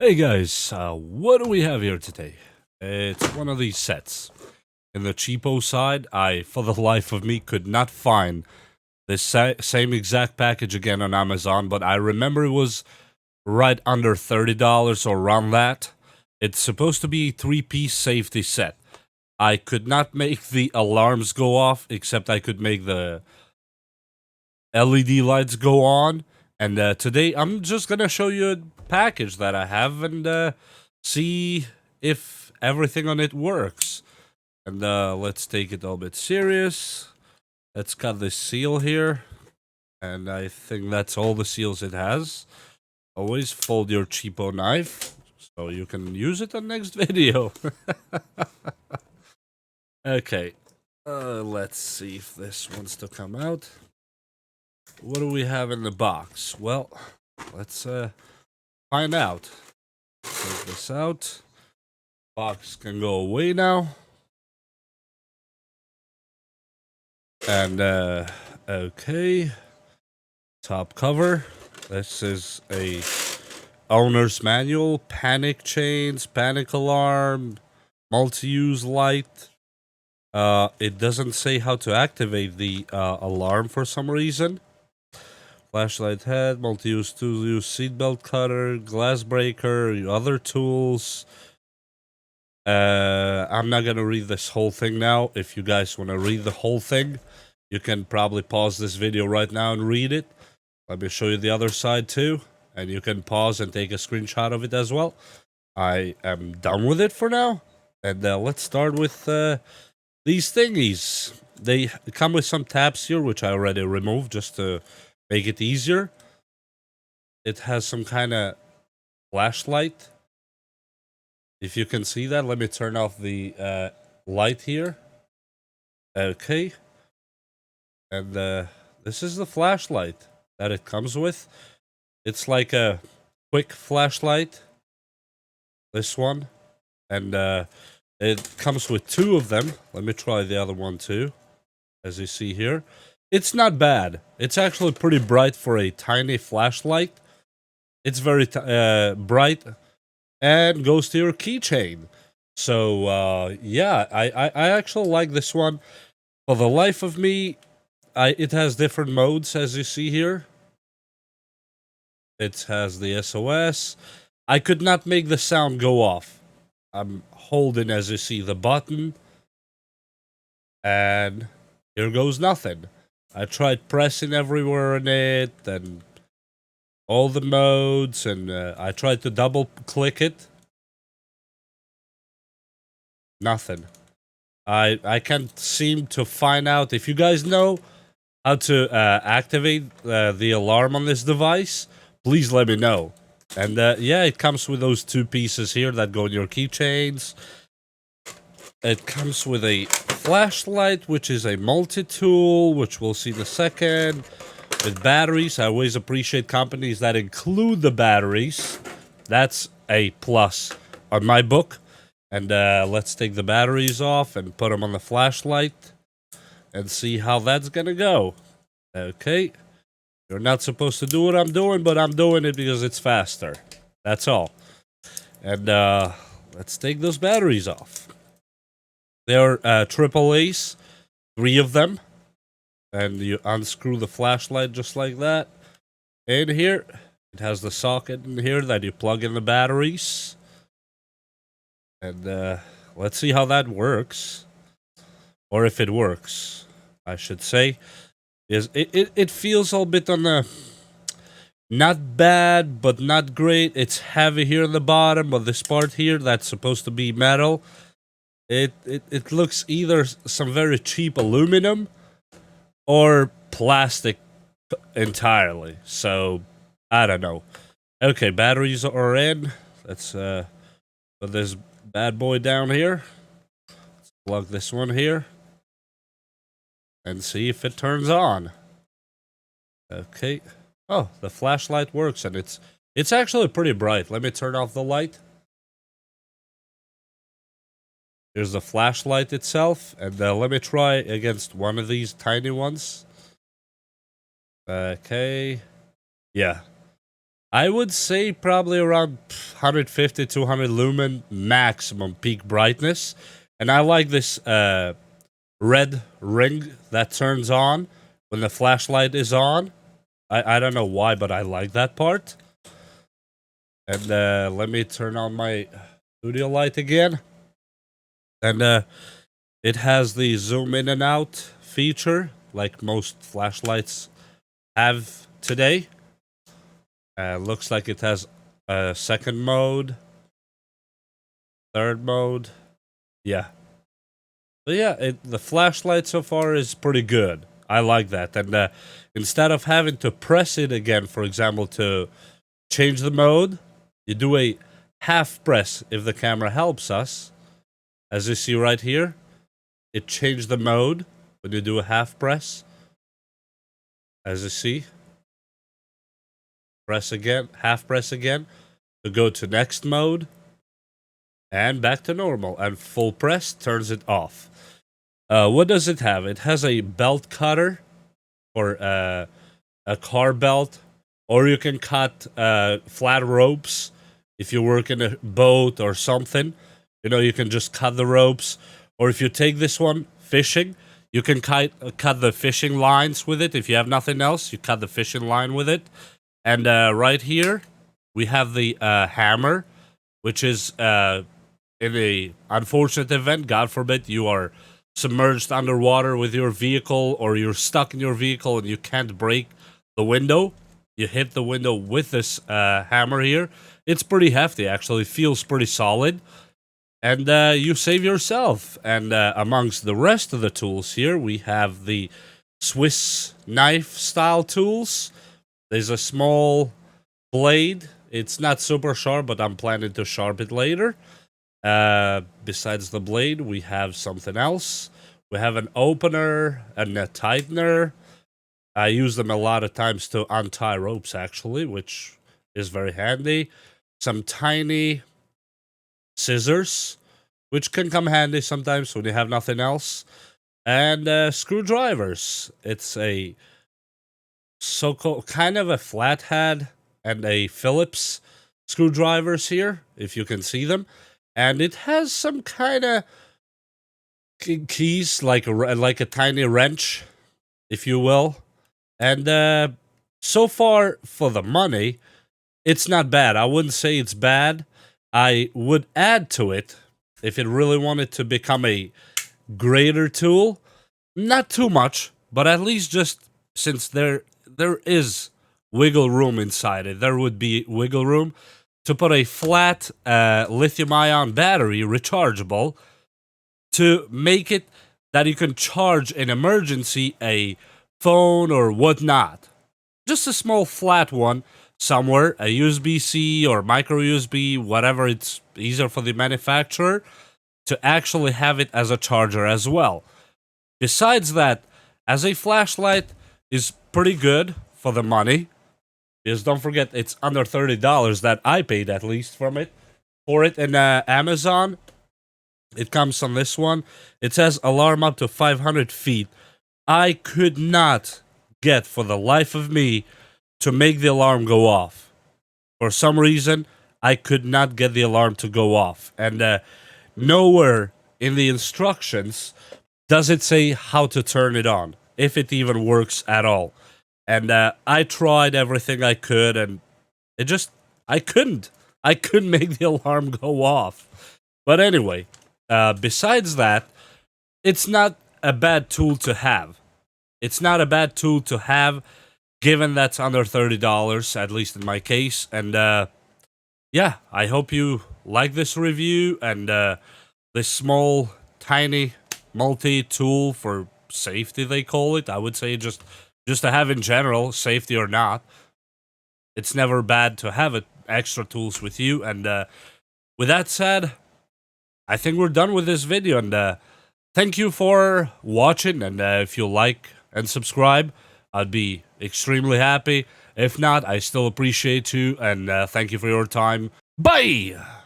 Hey guys, what do we have here today? It's one of these sets. In the cheapo side, I, for the life of me, could not find this same exact package again on Amazon, but I remember it was right under $30 or around that. It's supposed to be a three-piece safety set. I could not make the alarms go off, except I could make the LED lights go on. And today I'm just gonna show you a package that I have and see if everything on it works. And let's take it a little bit serious. Let's cut this seal here. And I think that's all the seals it has. Always fold your cheapo knife so you can use it on next video. Okay. Let's see if this wants to come out. What do we have in the box? Well, let's find out. Take this out. Box can go away now. And okay. Top cover. This is a owner's manual. Panic chains, panic alarm, multi-use light. It doesn't say how to activate the alarm for some reason. Flashlight head, multi-use tool-use seatbelt cutter, glass breaker, other tools. I'm not gonna read this whole thing now. If you guys want to read the whole thing, you can probably pause this video right now and read it. Let me show you the other side too, and you can pause and take a screenshot of it as well. I am done with it for now, and let's start with these thingies. They come with some tabs here, which I already removed just to make it easier. It has some kind of flashlight. If you can see that, let me turn off the light here. Okay. And this is the flashlight that it comes with. It's like a quick flashlight. This one. And it comes with two of them. Let me try the other one too. As you see here. It's not bad. It's actually pretty bright for a tiny flashlight. It's very bright and goes to your keychain. So yeah, I actually like this one. For the life of me, it has different modes as you see here. It has the SOS. I could not make the sound go off. I'm holding, as you see, the button. And here goes nothing. I tried pressing everywhere in it and all the modes, and I tried to double click it. Nothing. I can't seem to find out. If you guys know how to activate the alarm on this device, please let me know. And yeah, it comes with those two pieces here that go in your keychains. It comes with a flashlight, which is a multi-tool, which we'll see in a second. With batteries, I always appreciate companies that include the batteries. That's a plus on my book. And let's take the batteries off and put them on the flashlight and see how that's gonna go. Okay. You're not supposed to do what I'm doing, but I'm doing it because it's faster. That's all. And let's take those batteries off. They're triple A's, 3 of them. And you unscrew the flashlight just like that. In here, it has the socket in here that you plug in the batteries. And let's see how that works. Or if it works, I should say. It feels a little bit on the... Not bad, but not great. It's heavy here on the bottom, but this part here that's supposed to be metal... It looks either some very cheap aluminum or plastic entirely. So, I don't know. Okay, batteries are in. Let's put this bad boy down here. Let's plug this one here. And see if it turns on. Okay. Oh, the flashlight works and it's actually pretty bright. Let me turn off the light. Here's the flashlight itself, and let me try against one of these tiny ones. Okay. Yeah. I would say probably around 150, 200 lumen maximum peak brightness. And I like this red ring that turns on when the flashlight is on. I don't know why, but I like that part. And let me turn on my studio light again. And it has the zoom in and out feature, like most flashlights have today. Looks like it has a second mode, third mode. Yeah. But yeah, the flashlight so far is pretty good. I like that. And instead of having to press it again, for example, to change the mode, you do a half press if the camera helps us. As you see right here, it changed the mode when you do a half press. As you see, press again, half press again to go to next mode and back to normal. And full press turns it off. What does it have? It has a belt cutter for a car belt, or you can cut flat ropes if you work in a boat or something. You know, you can just cut the ropes. Or if you take this one fishing, you can cut the fishing lines with it. If you have nothing else, you cut the fishing line with it. And right here, we have the hammer, which is in a unfortunate event, God forbid, you are submerged underwater with your vehicle, or you're stuck in your vehicle and you can't break the window. You hit the window with this hammer here. It's pretty hefty, actually. It feels pretty solid. And you save yourself. And amongst the rest of the tools here, we have the Swiss knife style tools. There's a small blade. It's not super sharp, but I'm planning to sharpen it later. Besides the blade, we have something else. We have an opener and a tightener. I use them a lot of times to untie ropes, actually, which is very handy. Some tiny scissors, which can come handy sometimes when you have nothing else. And screwdrivers. It's a so-called kind of a flathead and a Phillips screwdrivers here, if you can see them. And it has some kind of keys, like a tiny wrench, if you will. And so far, for the money, it's not bad. I wouldn't say it's bad. I would add to it if it really wanted to become a greater tool. Not too much, but at least just since there is wiggle room inside it, there would be wiggle room to put a flat lithium-ion battery, rechargeable, to make it that you can charge in emergency a phone or whatnot. Just a small flat one somewhere, a USB-C or micro USB, whatever, it's easier for the manufacturer to actually have it as a charger as well. Besides that, as a flashlight is pretty good for the money. Because don't forget, it's under $30 that I paid, at least, for it in Amazon. It comes on this one. It says alarm up to 500 feet. I could not get, for the life of me, to make the alarm go off. For some reason, I could not get the alarm to go off. And nowhere in the instructions does it say how to turn it on, if it even works at all. And I tried everything I could, and I couldn't make the alarm go off. But anyway, besides that, it's not a bad tool to have. It's not a bad tool to have, given that's under $30, at least in my case. And yeah, I hope you like this review and this small, tiny multi-tool for safety, they call it. I would say just to have in general, safety or not. It's never bad to have extra tools with you. And with that said, I think we're done with this video. And thank you for watching. And if you like and subscribe, I'd be extremely happy. If not, I still appreciate you. And thank you for your time. Bye!